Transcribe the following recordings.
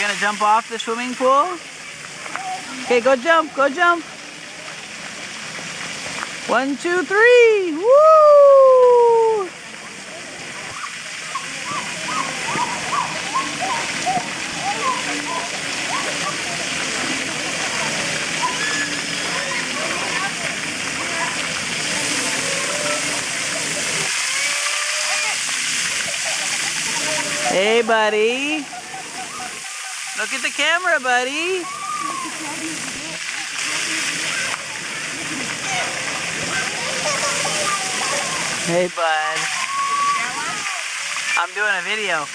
gonna jump off the swimming pool? Okay, go jump, go jump. 1, 2, 3. Woo! Hey, buddy. Look at the camera, buddy. Hey, bud. I'm doing a video.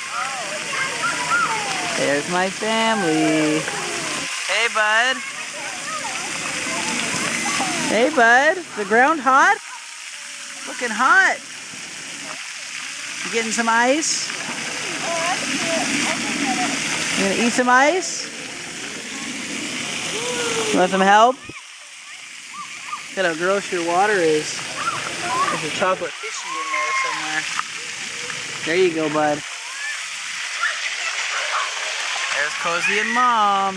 There's my family. Hey, bud. Hey, bud. The ground hot? Looking hot. You getting some ice? You gonna eat some ice? You want some help? Look at how gross your water is. There's a chocolate fishy in there somewhere. There you go, bud. There's Cozy and Mom.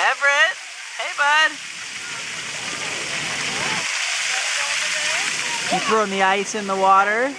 Everett, hey, bud. You throwing the ice in the water?